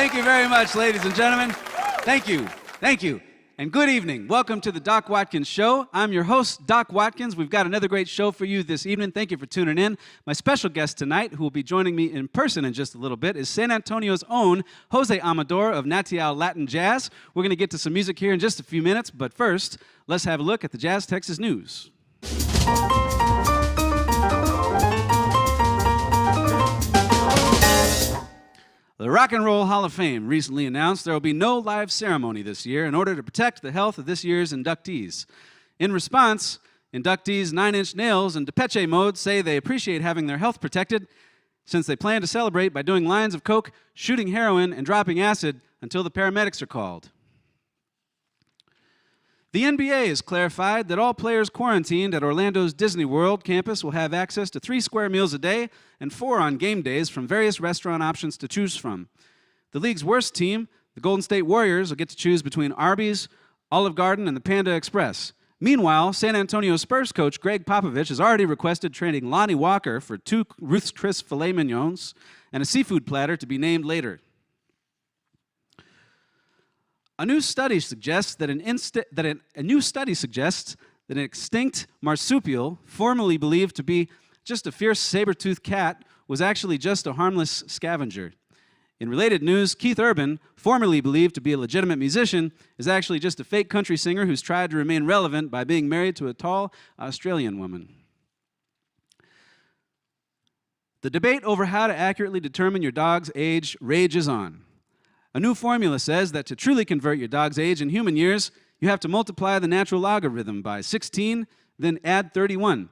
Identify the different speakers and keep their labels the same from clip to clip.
Speaker 1: Thank you very much, ladies and gentlemen. Thank you. Thank you. And good evening. Welcome to the Doc Watkins Show. I'm your host, Doc Watkins. We've got another great show for you this evening. Thank you for tuning in. My special guest tonight, who will be joining me in person in just a little bit, is San Antonio's own Jose Amador of NATIAO Latin Jazz. We're going to get to some music here in just a few minutes, but first, let's have a look at the Jazz Texas News. The Rock and Roll Hall of Fame recently announced there will be no live ceremony this year in order to protect the health of this year's inductees. In response, inductees Nine Inch Nails and Depeche Mode say they appreciate having their health protected since they plan to celebrate by doing lines of coke, shooting heroin, and dropping acid until the paramedics are called. The NBA has clarified that all players quarantined at Orlando's Disney World campus will have access to 3 square meals a day and 4 on game days from various restaurant options to choose from. The league's worst team, the Golden State Warriors, will get to choose between Arby's, Olive Garden, and the Panda Express. Meanwhile, San Antonio Spurs coach Greg Popovich has already requested trading Lonnie Walker for 2 Ruth's Chris filet mignons and a seafood platter to be named later. A new study suggests that an extinct marsupial, formerly believed to be just a fierce saber-toothed cat, was actually just a harmless scavenger. In related news, Keith Urban, formerly believed to be a legitimate musician, is actually just a fake country singer who's tried to remain relevant by being married to a tall Australian woman. The debate over how to accurately determine your dog's age rages on. A new formula says that to truly convert your dog's age in human years, you have to multiply the natural logarithm by 16, then add 31.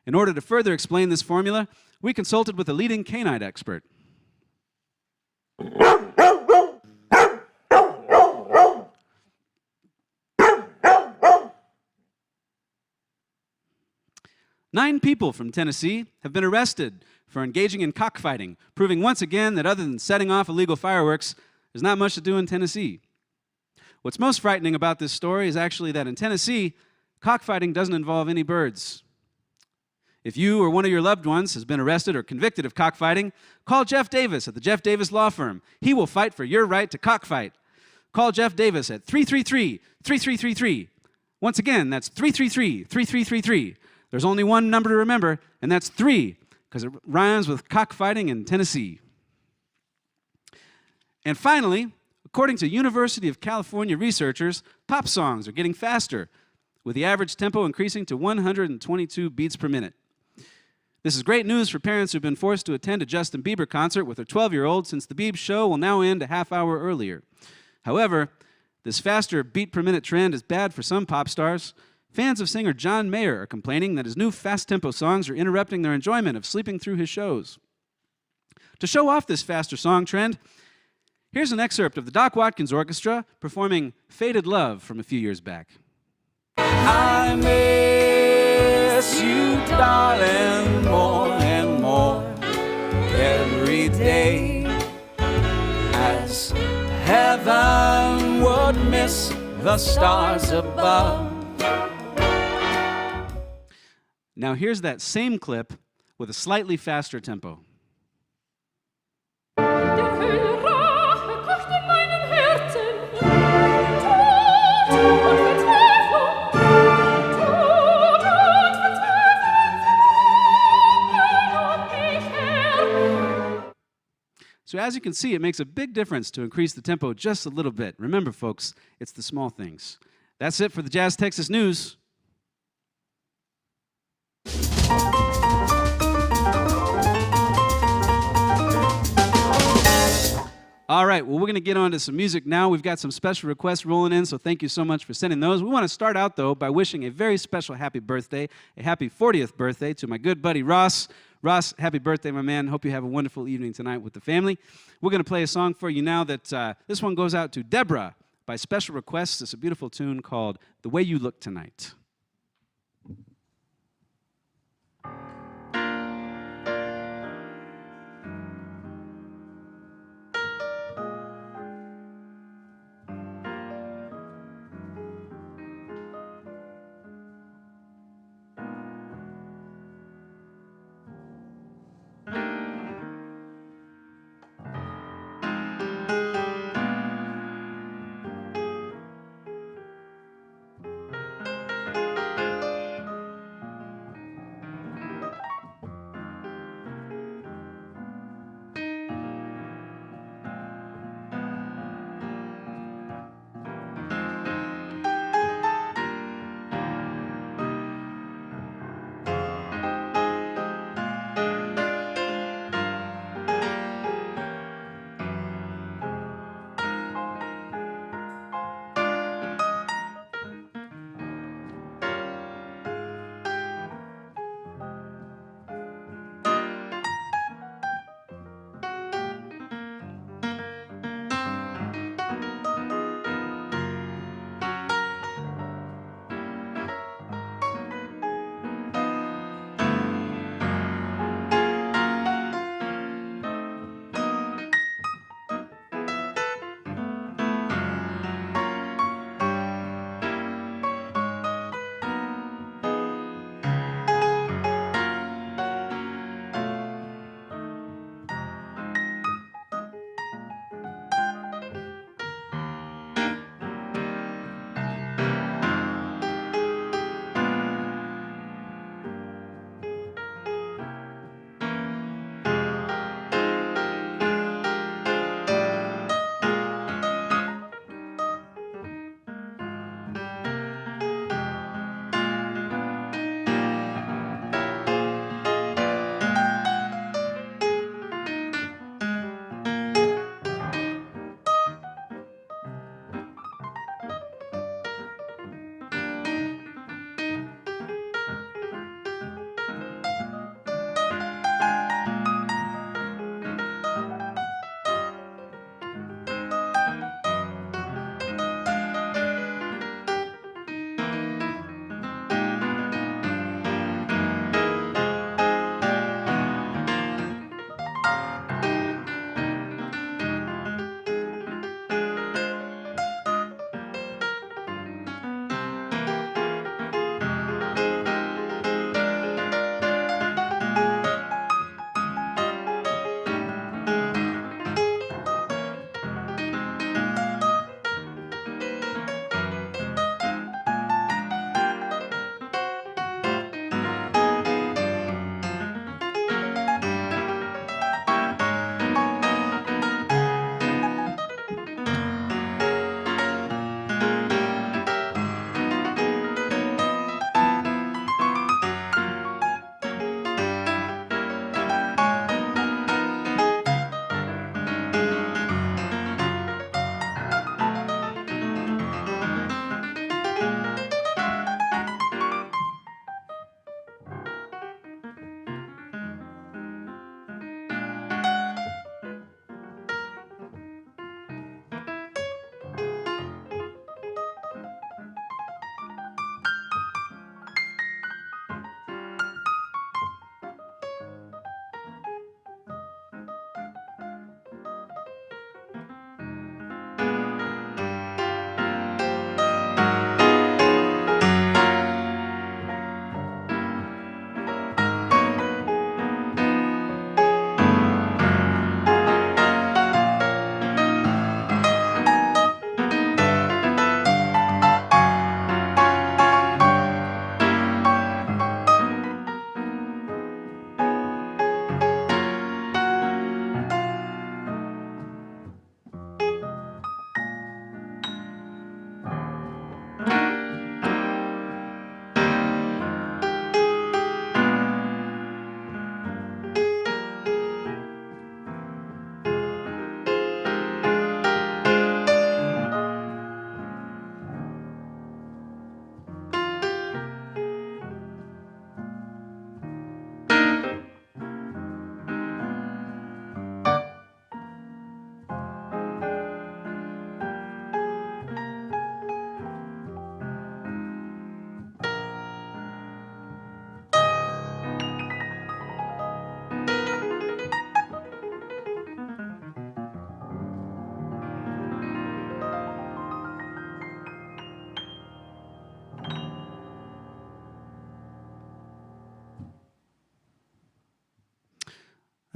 Speaker 1: In order to further explain this formula, we consulted with a leading canine expert. Nine people from Tennessee have been arrested for engaging in cockfighting, proving once again that other than setting off illegal fireworks, there's not much to do in Tennessee. What's most frightening about this story is actually that in Tennessee, cockfighting doesn't involve any birds. If you or one of your loved ones has been arrested or convicted of cockfighting, call Jeff Davis at the Jeff Davis Law Firm. He will fight for your right to cockfight. Call Jeff Davis at 333-3333. Once again, that's 333-3333. There's only one number to remember, and that's 3, because it rhymes with cockfighting in Tennessee. And finally, according to University of California researchers, pop songs are getting faster, with the average tempo increasing to 122 beats per minute. This is great news for parents who've been forced to attend a Justin Bieber concert with their 12-year-old, since the Biebs show will now end a half hour earlier. However, this faster beat-per-minute trend is bad for some pop stars. Fans of singer John Mayer are complaining that his new fast-tempo songs are interrupting their enjoyment of sleeping through his shows. To show off this faster song trend, here's an excerpt of the Doc Watkins Orchestra performing Faded Love from a few years back.
Speaker 2: I miss you, darling, more and more every day, as heaven would miss the stars above.
Speaker 1: Now here's that same clip with a slightly faster tempo. So as you can see, it makes a big difference to increase the tempo just a little bit. Remember, folks, it's the small things. That's it for the Jazz Texas News. All right, well, we're going to get on to some music now. We've got some special requests rolling in, so thank you so much for sending those. We want to start out, though, by wishing a very special happy birthday, a happy 40th birthday to my good buddy Ross. Ross, happy birthday, my man. Hope you have a wonderful evening tonight with the family. We're going to play a song for you now that this one goes out to Deborah by special request. It's a beautiful tune called The Way You Look Tonight.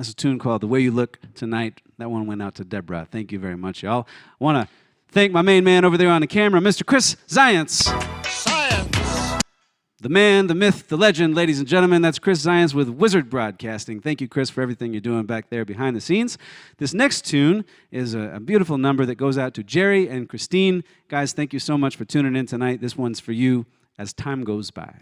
Speaker 1: That's a tune called The Way You Look Tonight. That one went out to Deborah. Thank you very much, y'all. I want to thank my main man over there on the camera, Mr. Chris Zients. The man, the myth, the legend, ladies and gentlemen, that's Chris Zients with Wizard Broadcasting. Thank you, Chris, for everything you're doing back there behind the scenes. This next tune is a beautiful number that goes out to Jerry and Christine. Guys, thank you so much for tuning in tonight. This one's for you as time goes by.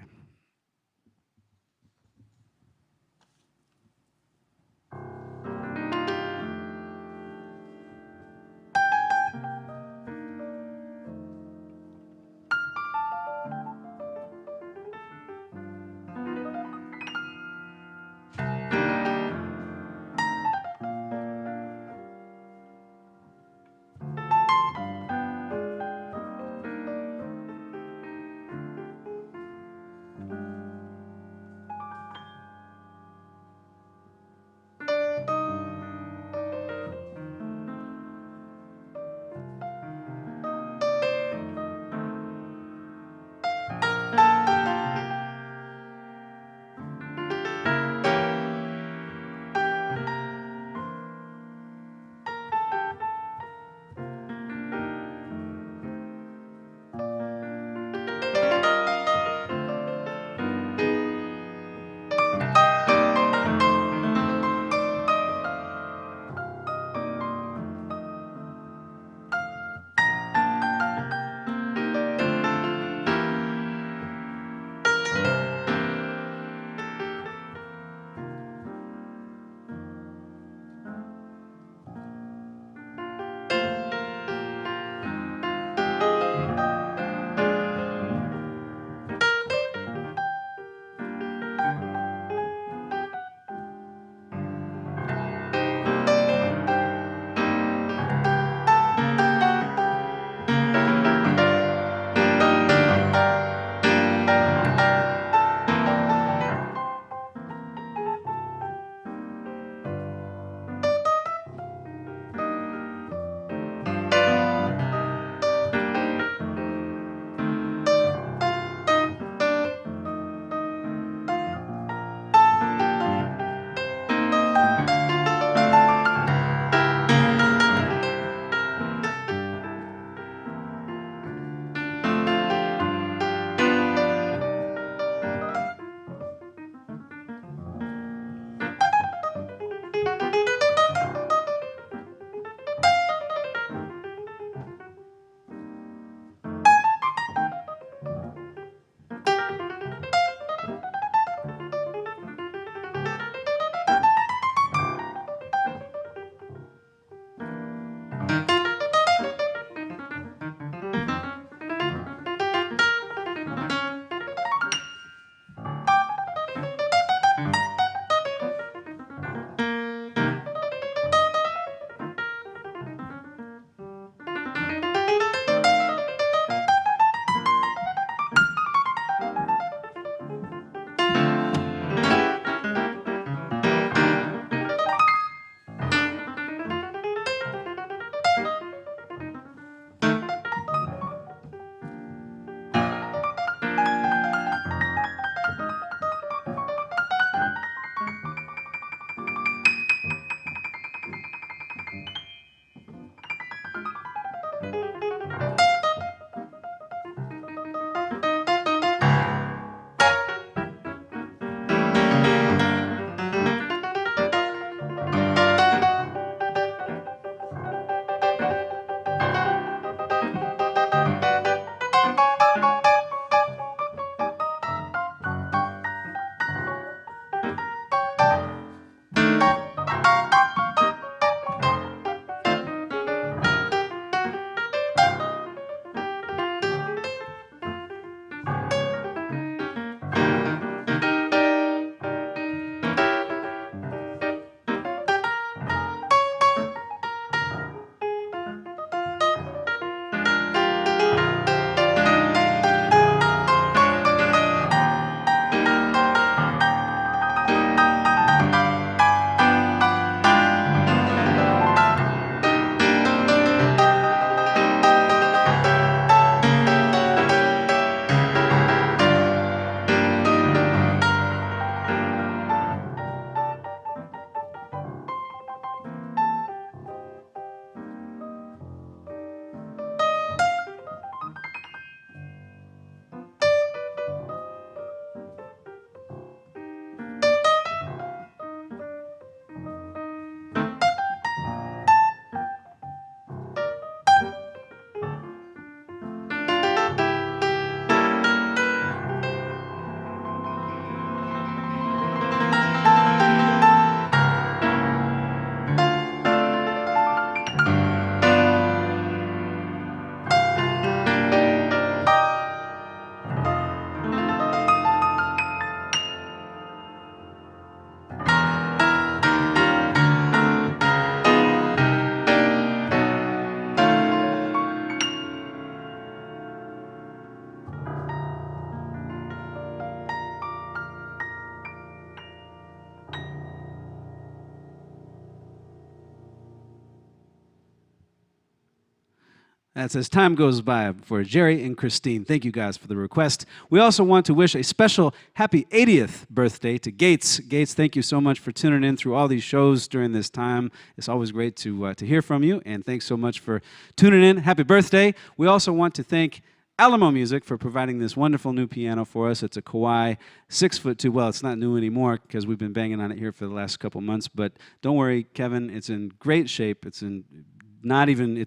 Speaker 1: That's as time goes by for Jerry and Christine. Thank you guys for the request. We also want to wish a special happy 80th birthday to Gates. Gates, thank you so much for tuning in through all these shows during this time. It's always great to hear from you, and thanks so much for tuning in. Happy birthday. We also want to thank Alamo Music for providing this wonderful new piano for us. It's a Kawai 6'2". Well, it's not new anymore because we've been banging on it here for the last couple months, but don't worry, Kevin, it's in great shape. It's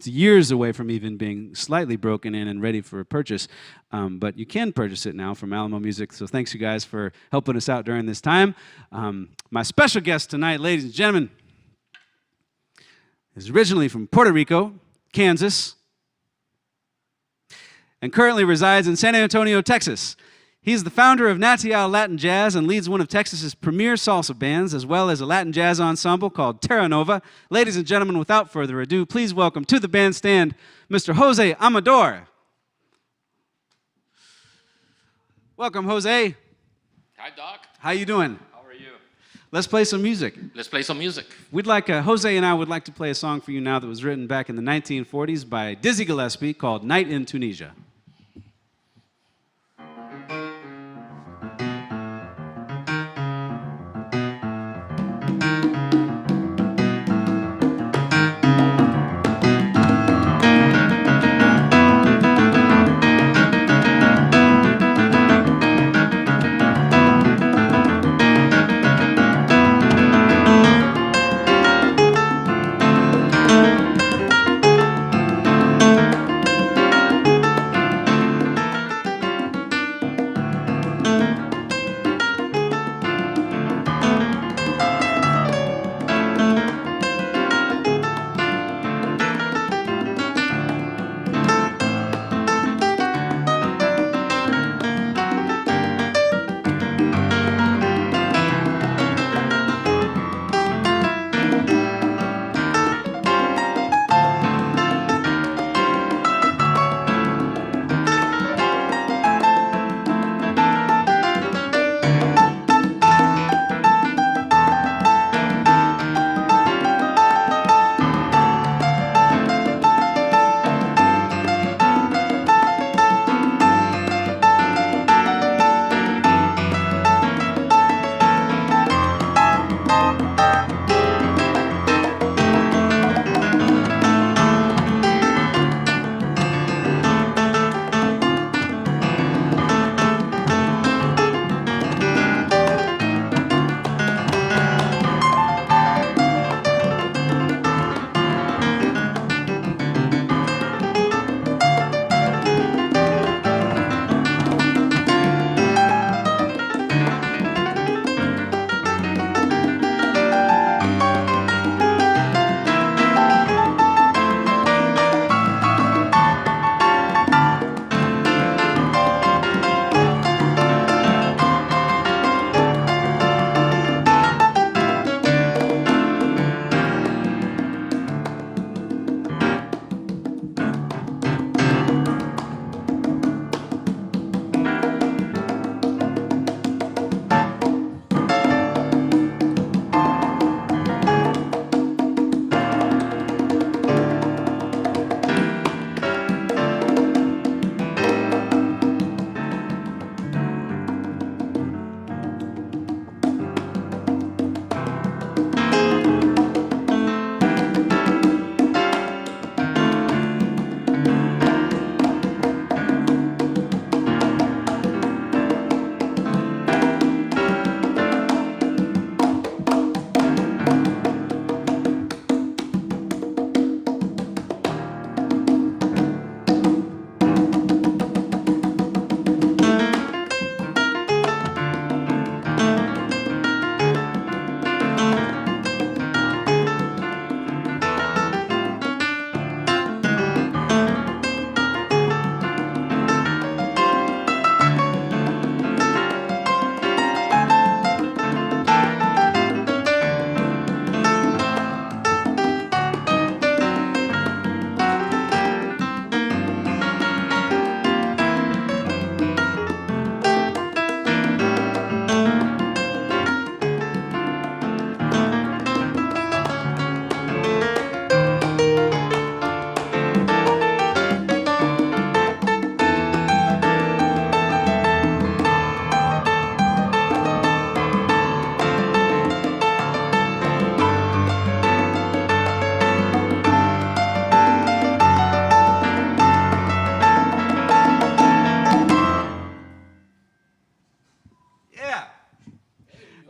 Speaker 1: years away from even being slightly broken in and ready for a purchase. But you can purchase it now from Alamo Music, so thanks you guys for helping us out during this time. My special guest tonight, ladies and gentlemen, is originally from Puerto Rico, Kansas, and currently resides in San Antonio, Texas. He's the founder of NATIAO Latin Jazz and leads one of Texas's premier salsa bands, as well as a Latin jazz ensemble called Terra Nova. Ladies and gentlemen, without further ado, please welcome to the bandstand, Mr. Jose Amador. Welcome, Jose.
Speaker 3: Hi, Doc.
Speaker 1: How you doing?
Speaker 3: How are you?
Speaker 1: Let's play some music.
Speaker 3: Let's play some music.
Speaker 1: Jose and I would like to play a song for you now that was written back in the 1940s by Dizzy Gillespie called Night in Tunisia.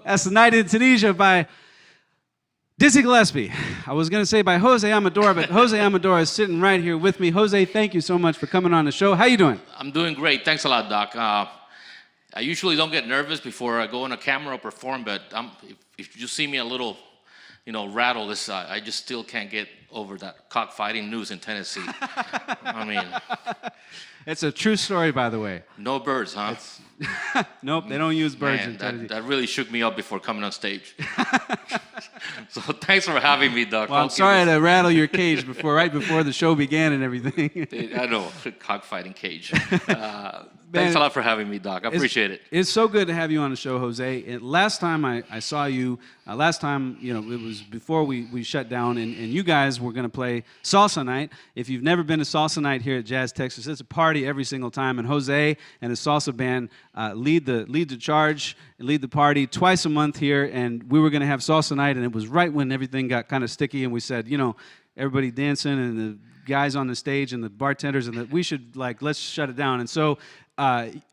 Speaker 1: That's the night in Tunisia by Dizzy Gillespie. I was going to say by Jose Amador, but Jose Amador is sitting right here with me. Jose, thank you so much for coming on the show. How you doing?
Speaker 3: I'm doing great. Thanks a lot, Doc. I usually don't get nervous before I go on a camera or perform, but if you see me a little, rattle this, I just still can't get over that cockfighting news in Tennessee. I mean...
Speaker 1: It's a true story, by the way.
Speaker 3: No birds, huh?
Speaker 1: Nope, they don't use birds in
Speaker 3: Man,
Speaker 1: Tennessee.
Speaker 3: that really shook me up before coming on stage. So thanks for having me, Doc.
Speaker 1: Well, I'm sorry to rattle your cage right before the show began and everything.
Speaker 3: I know, cockfighting cage. Thanks a lot for having me, Doc. I appreciate it.
Speaker 1: It's so good to have you on the show, Jose. Last time I saw you, it was before we shut down, and you guys were going to play Salsa Night. If you've never been to Salsa Night here at Jazz Texas, it's a party every single time, and Jose and his salsa band lead the charge, lead the party twice a month here, and we were going to have Salsa Night, and it was right when everything got kind of sticky, and we said, everybody dancing, and the guys on the stage, and the bartenders, and we should, let's shut it down. And so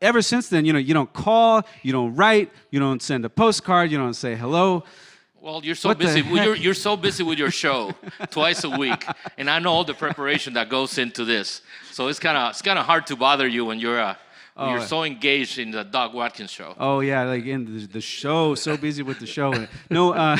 Speaker 1: ever since then, you don't call, you don't write, you don't send a postcard, you don't say hello.
Speaker 3: Well, you're so busy. You're so busy with your show twice a week, and I know all the preparation that goes into this. So it's kind of hard to bother you when you're so engaged in the Doc Watkins Show.
Speaker 1: Oh yeah, in the show, so busy with the show. No,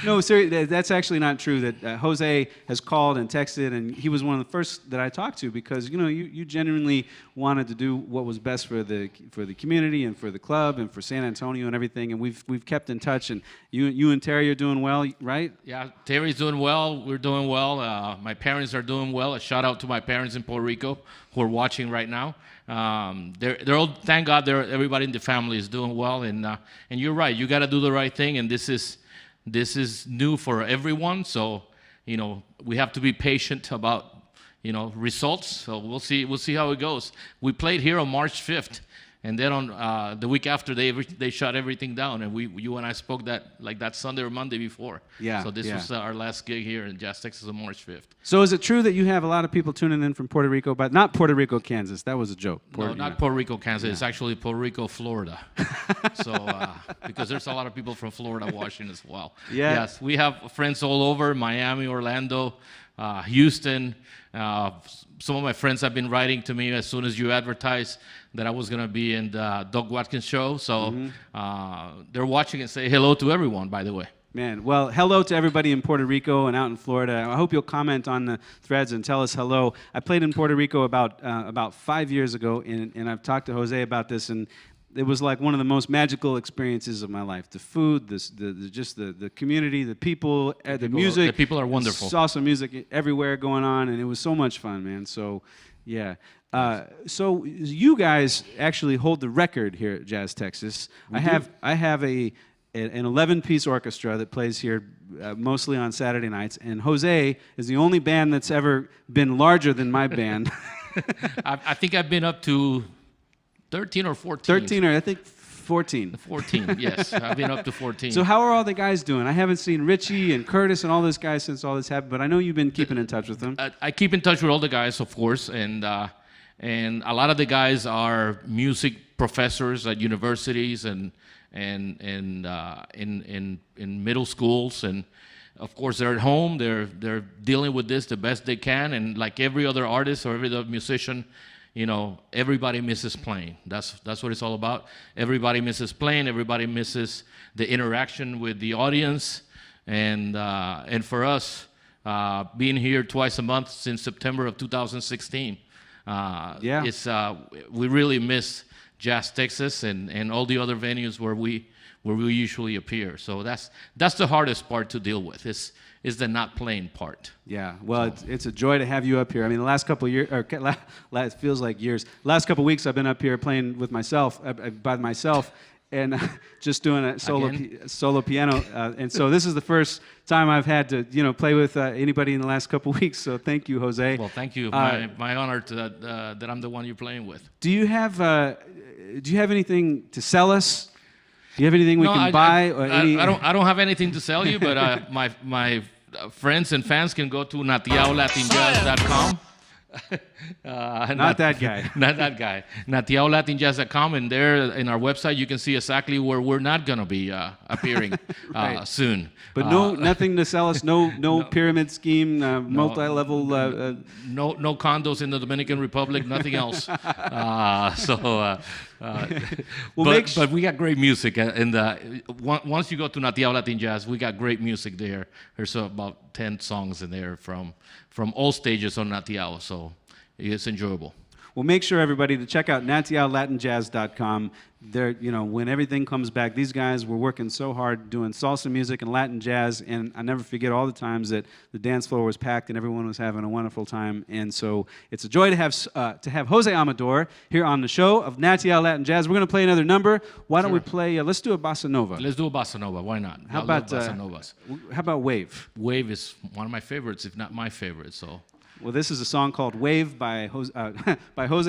Speaker 1: no, seriously, that's actually not true. That Jose has called and texted, and he was one of the first that I talked to because you genuinely wanted to do what was best for the community and for the club and for San Antonio and everything. And we've kept in touch. And you and Terry are doing well, right?
Speaker 4: Yeah, Terry's doing well. We're doing well. My parents are doing well. A shout out to my parents in Puerto Rico who are watching right now. They're all, thank God, everybody in the family is doing well, and you're right. You got to do the right thing, and this is new for everyone. So we have to be patient about results. So we'll see how it goes. We played here on March 5th, and then on the week after they shut everything down, and you and I spoke that Sunday or Monday before.
Speaker 1: Yeah.
Speaker 4: So this was our last gig here in Jazz Texas on March 5th.
Speaker 1: So is it true that you have a lot of people tuning in from Puerto Rico, but not Puerto Rico, Kansas? That was a joke.
Speaker 4: Not Puerto Rico, Kansas. Yeah. It's actually Puerto Rico, Florida. So because there's a lot of people from Florida watching as well.
Speaker 1: Yeah.
Speaker 4: Yes, we have friends all over: Miami, Orlando, Houston. Some of my friends have been writing to me as soon as you advertised that I was going to be in the Doc Watkins Show. So they're watching and say hello to everyone, by the way.
Speaker 1: Man, well, hello to everybody in Puerto Rico and out in Florida. I hope you'll comment on the threads and tell us hello. I played in Puerto Rico about 5 years ago, and I've talked to Jose about this, and it was like one of the most magical experiences of my life. The food, the community, the people, the music.
Speaker 4: The people are wonderful.
Speaker 1: Salsa music everywhere going on, and it was so much fun, man. So, yeah. So you guys actually hold the record here at Jazz Texas. I have an 11-piece orchestra that plays here mostly on Saturday nights, and Jose is the only band that's ever been larger than my band.
Speaker 4: I think I've been up to 13 or 14.
Speaker 1: 13 or I think 14.
Speaker 4: 14, yes. I've been up to 14.
Speaker 1: So how are all the guys doing? I haven't seen Richie and Curtis and all those guys since all this happened, but I know you've been keeping in touch with them.
Speaker 4: I keep in touch with all the guys, of course, and a lot of the guys are music professors at universities and in middle schools, and of course they're at home. They're dealing with this the best they can, and like every other artist or every other musician, everybody misses playing. That's what it's all about. Everybody misses playing. Everybody misses the interaction with the audience, and for us, being here twice a month since September of 2016, it's we really miss Jazz Texas and all the other venues where we usually appear. So that's the hardest part to deal with. Is the not playing part.
Speaker 1: Yeah, well, it's a joy to have you up here. I mean, the last couple of years, or it feels like years. Last couple of weeks, I've been up here playing with myself, by myself, and just doing a solo piano. And so this is the first time I've had to, play with anybody in the last couple of weeks. So thank you, Jose.
Speaker 4: Well, thank you. My honor that I'm the one you're playing with.
Speaker 1: Do you have anything to sell us? Do you have anything we can buy?
Speaker 4: I don't have anything to sell you, but my friends and fans can go to NATIAO Latin Jazz.com
Speaker 1: Not that guy.
Speaker 4: Not that guy. NATIAO Latin Jazz.com, and there in our website you can see exactly where we're not going to be appearing
Speaker 1: Right.
Speaker 4: soon.
Speaker 1: But nothing to sell us. No pyramid scheme, multi-level.
Speaker 4: No condos in the Dominican Republic, nothing else. But we got great music, and once you go to NATIAO Latin Jazz, we got great music there. There's about 10 songs in there from all stages on NATIAO, so it's enjoyable.
Speaker 1: Well, make sure, everybody, to check out NATIAOLatinJazz.com. There, when everything comes back, these guys were working so hard doing salsa music and Latin jazz, and I never forget all the times that the dance floor was packed and everyone was having a wonderful time. And so it's a joy to have Jose Amador here on the show of NATIAO Latin Jazz. We're going to play another number. Why don't we play? Let's do a bossa nova.
Speaker 4: Let's do a bossa nova. Why not?
Speaker 1: How
Speaker 4: I
Speaker 1: about
Speaker 4: love bossa novas?
Speaker 1: How about Wave?
Speaker 4: Wave is one of my favorites, if not my favorite. So.
Speaker 1: Well, this is a song called Wave by Jose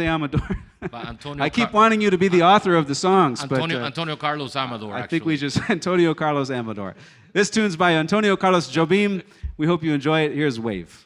Speaker 1: Amador.
Speaker 4: By Antonio
Speaker 1: I keep wanting you to be the author of the songs,
Speaker 4: Antonio Carlos Amador.
Speaker 1: I think we just Antonio Carlos Amador. This tune's by Antonio Carlos Jobim. We hope you enjoy it. Here's Wave.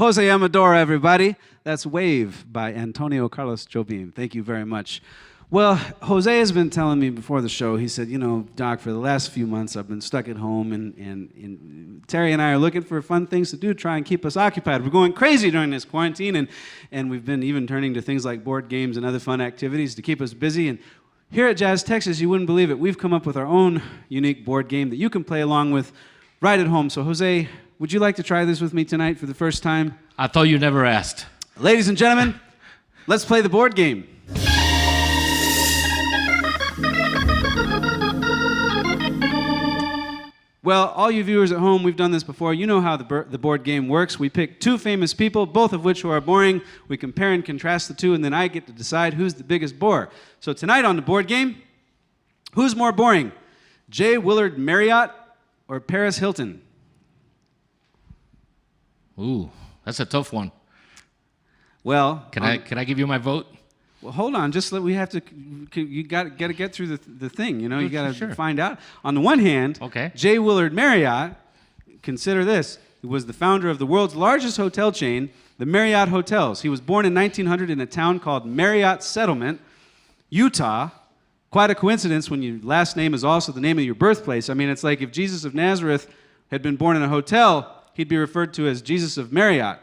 Speaker 1: Jose Amador, everybody. That's Wave by Antonio Carlos Jobim. Thank you very much. Well, Jose has been telling me before the show, he said, you know, Doc, for the last few months I've been stuck at home, and Terry and I are looking for fun things to do to try and keep us occupied. We're going crazy during this quarantine, and we've been even turning to things like board games and other fun activities to keep us busy. And here at Jazz Texas, you wouldn't believe it, we've come up with our own unique board game that you can play along with right at home. So, Jose, would you like to try this with me tonight for the first time?
Speaker 4: I thought you never asked.
Speaker 1: Ladies and gentlemen, let's play the board game. Well, all you viewers at home, we've done this before. You know how the board game works. We pick two famous people, both of which who are boring. We compare and contrast the two, and then I get to decide who's the biggest bore. So tonight on the board game, who's more boring? J. Willard Marriott or Paris Hilton?
Speaker 4: Ooh, that's a tough one.
Speaker 1: Well,
Speaker 4: Can I give you my vote?
Speaker 1: well, hold on. Just we have to. You got to get through the thing. You know, you got to
Speaker 4: Sure.
Speaker 1: find out. On the one hand,
Speaker 4: Okay.
Speaker 1: J. Willard Marriott. Consider this: he was the founder of the world's largest hotel chain, the Marriott Hotels. He was born in 1900 in a town called Marriott Settlement, Utah. Quite a coincidence when your last name is also the name of your birthplace. I mean, it's like if Jesus of Nazareth had been born in a hotel, he'd be referred to as Jesus of Marriott.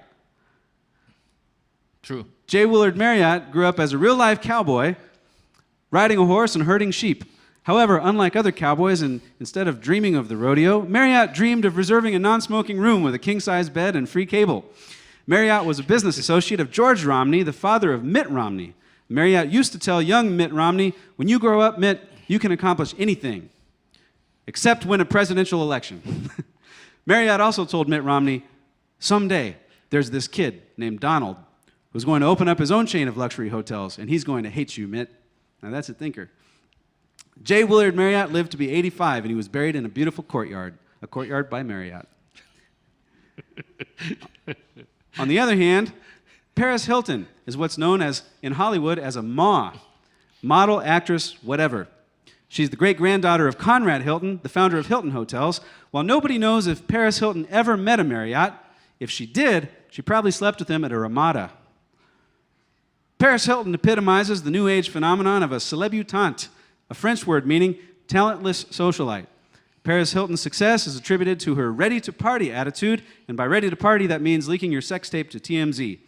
Speaker 4: True.
Speaker 1: J. Willard Marriott grew up as a real-life cowboy, riding a horse and herding sheep. However, unlike other cowboys, and instead of dreaming of the rodeo, Marriott dreamed of reserving a non-smoking room with a king-size bed and free cable. Marriott was a business associate of George Romney, the father of Mitt Romney. Marriott used to tell young Mitt Romney, when you grow up, Mitt, you can accomplish anything, except win a presidential election. Marriott also told Mitt Romney, someday there's this kid named Donald who's going to open up his own chain of luxury hotels, and he's going to hate you, Mitt. Now, that's a thinker. J. Willard Marriott lived to be 85, and he was buried in a beautiful courtyard, a courtyard by Marriott. On the other hand, Paris Hilton is what's known as, in Hollywood, as a MA, model, actress, whatever. She's the great-granddaughter of Conrad Hilton, the founder of Hilton Hotels. While nobody knows if Paris Hilton ever met a Marriott, if she did, she probably slept with him at a Ramada. Paris Hilton epitomizes the new age phenomenon of a celebutante, a French word meaning talentless socialite. Paris Hilton's success is attributed to her ready-to-party attitude, and by ready-to-party, that means leaking your sex tape to TMZ.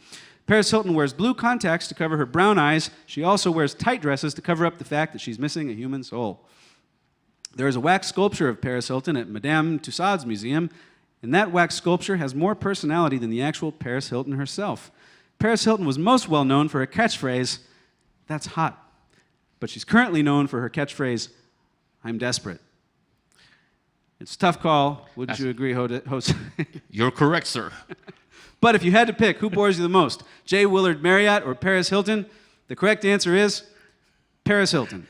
Speaker 1: Paris Hilton wears blue contacts to cover her brown eyes. She also wears tight dresses to cover up the fact that she's missing a human soul. There is a wax sculpture of Paris Hilton at Madame Tussauds Museum, and that wax sculpture has more personality than the actual Paris Hilton herself. Paris Hilton was most well known for her catchphrase, "That's hot." But she's currently known for her catchphrase, "I'm desperate." It's a tough call. Wouldn't you agree, Jose?
Speaker 4: You're correct, sir.
Speaker 1: But if you had to pick, who bores you the most, J. Willard Marriott or Paris Hilton? The correct answer is Paris Hilton.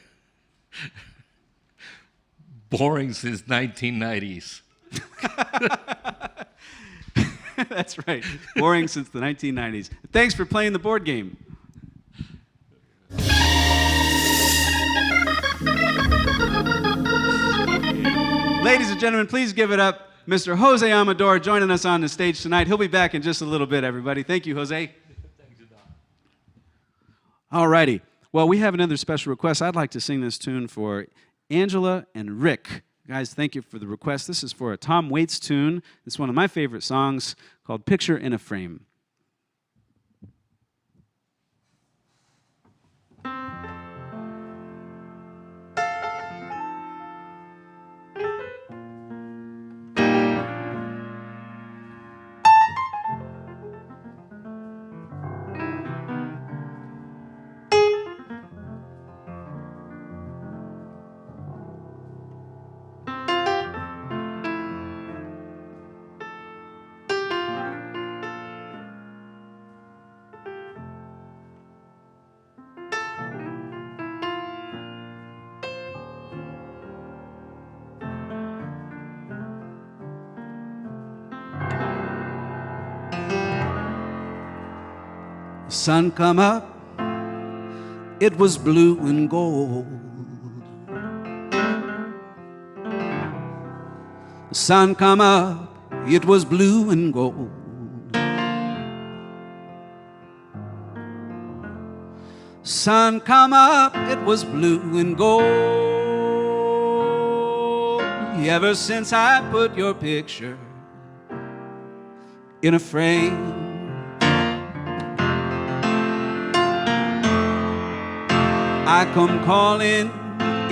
Speaker 4: Boring since 1990s.
Speaker 1: That's right. Boring since the 1990s. Thanks for playing the board game. Ladies and gentlemen, please give it up. Mr. Jose Amador joining us on the stage tonight. He'll be back in just a little bit, everybody. Thank you, Jose.
Speaker 4: Thank you, Doc.
Speaker 1: All righty. Well, we have another special request. I'd like to sing this tune for Angela and Rick. Guys, thank you for the request. This is for a Tom Waits tune. It's one of my favorite songs called Picture in a Frame. Sun come up, it was blue and gold. The sun come up, it was blue and gold. sun come up, it was blue and gold. Ever since I put your picture in a frame, I come calling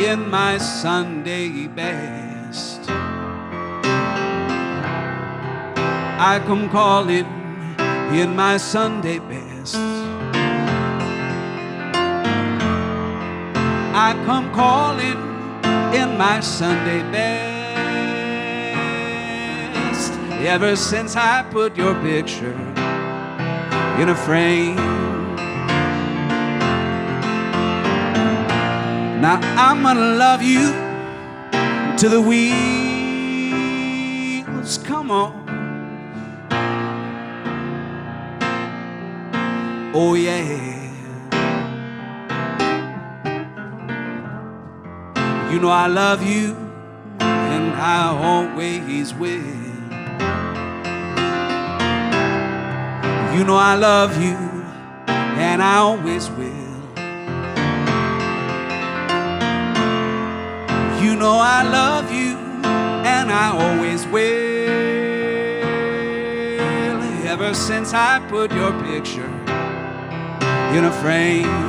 Speaker 1: in my Sunday best. I come calling in my Sunday best. I come calling in my Sunday best. Ever since I put your picture in a frame. Now I'm gonna love you till the wheels come on. Oh yeah. You know I love you, and I always will. You know I love you, and I always will. You know I love you, and I always will. Ever since I put your picture in a frame.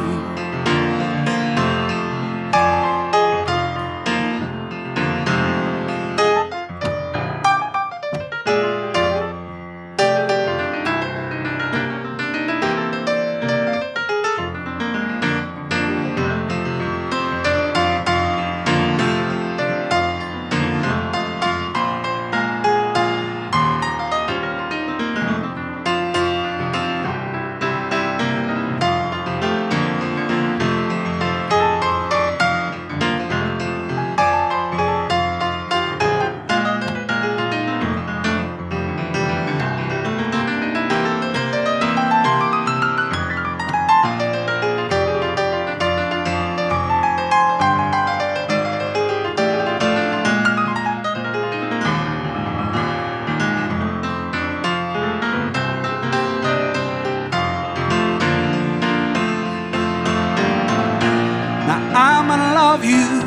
Speaker 1: I'm gonna love you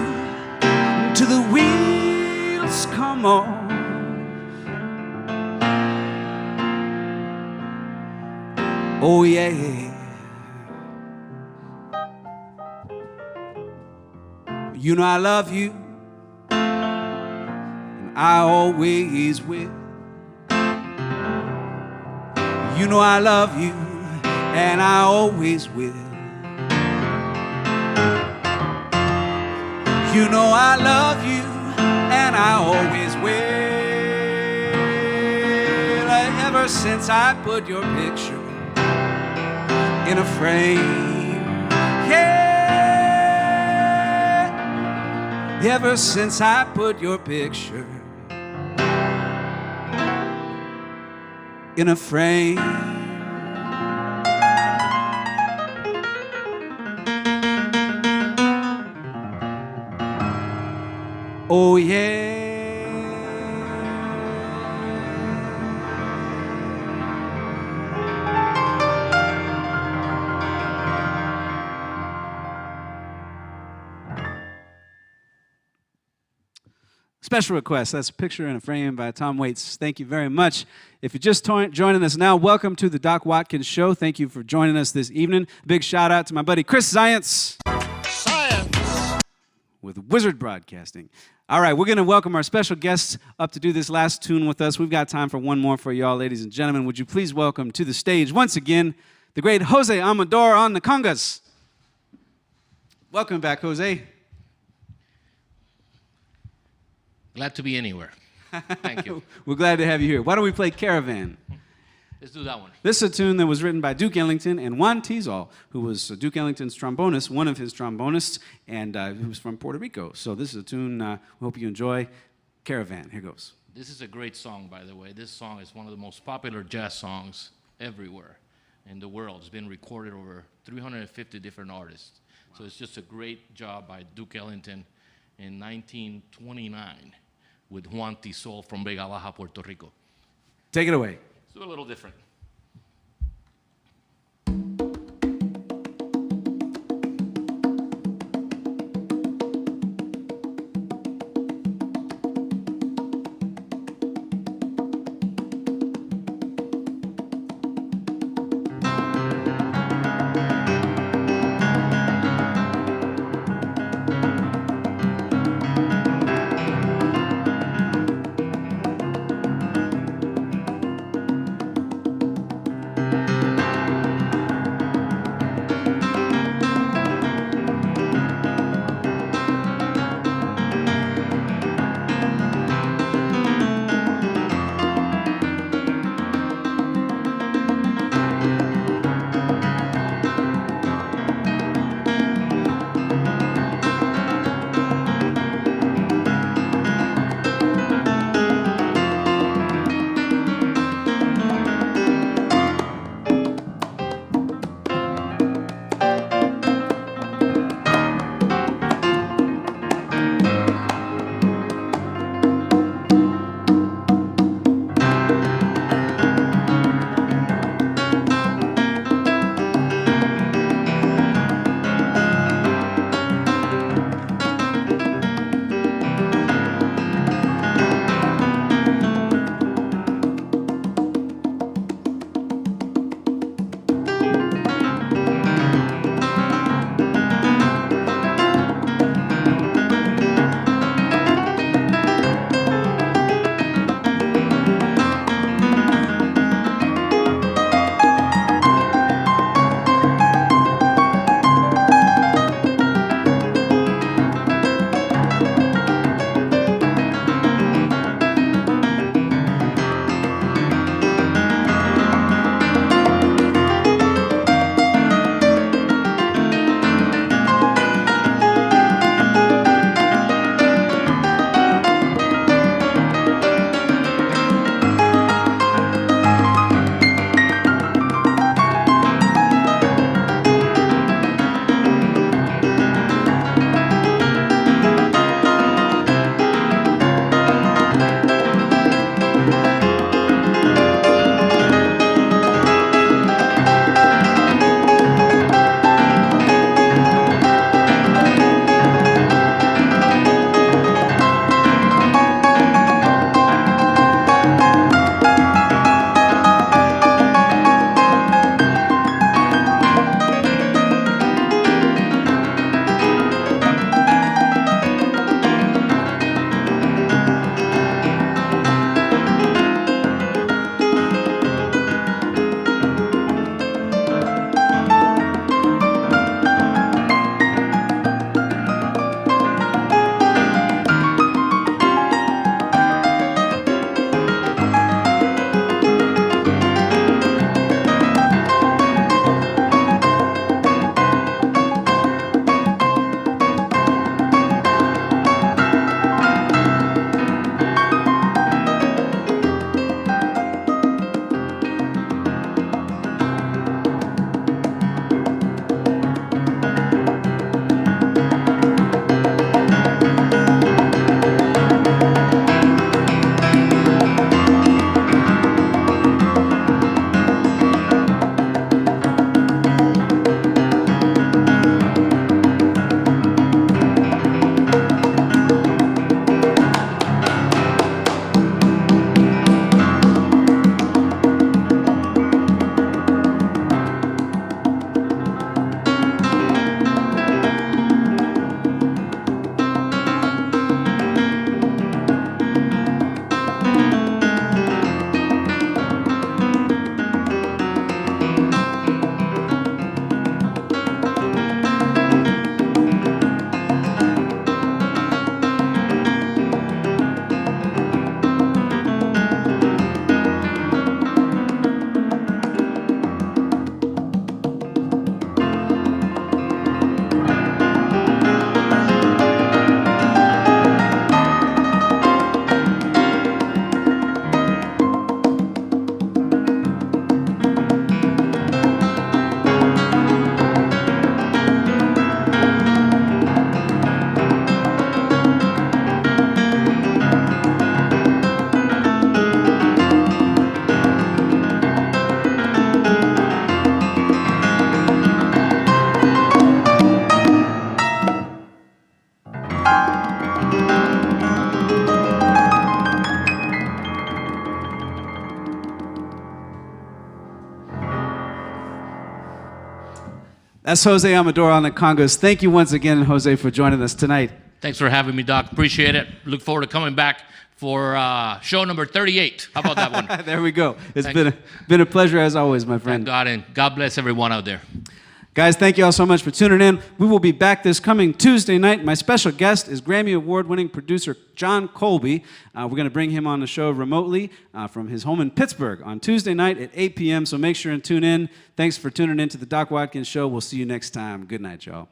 Speaker 1: till the wheels come on. Oh yeah. You know I love you, and I always will. You know I love you, and I always will. You know I love you, and I always will. Ever since I put your picture in a frame, yeah. Ever since I put your picture in a frame. Oh yeah. Special request, that's a picture in a frame by Tom Waits. Thank you very much. If you're just joining us now, welcome to the Doc Watkins Show. Thank you for joining us this evening. Big shout out to my buddy Chris Zients with Wizard Broadcasting. All right, we're going to welcome our special guests up to do this last tune with us. We've got time for one more for y'all, ladies and gentlemen. Would you please welcome to the stage once again the great Jose Amador on the congas. Welcome back, Jose.
Speaker 4: Glad to be anywhere. Thank you.
Speaker 1: We're glad to have you here. Why don't we play Caravan?
Speaker 4: Let's do that one.
Speaker 1: This is a tune that was written by Duke Ellington and Juan Tizol, who was Duke Ellington's trombonist, one of his trombonists, and who was from Puerto Rico. So this is a tune we hope you enjoy. Caravan. Here goes.
Speaker 4: This is a great song, by the way. This song is one of the most popular jazz songs everywhere in the world. It's been recorded over 350 different artists. Wow. So it's just a great job by Duke Ellington in 1929 with Juan Tizol from Vega Baja, Puerto Rico.
Speaker 1: Take it away.
Speaker 4: So a little different.
Speaker 1: That's Jose Amador on the congas. Thank you once again, Jose, for joining us tonight.
Speaker 4: Thanks for having me, Doc. Appreciate it. Look forward to coming back for show number 38. How about that one?
Speaker 1: There we go. It's been a pleasure as always, my friend.
Speaker 4: Thank God, and God bless everyone out there.
Speaker 1: Guys, thank you all so much for tuning in. We will be back this coming Tuesday night. My special guest is Grammy Award-winning producer John Colby. We're going to bring him on the show remotely from his home in Pittsburgh on Tuesday night at 8 p.m., so make sure and tune in. Thanks for tuning in to the Doc Watkins Show. We'll see you next time. Good night, y'all.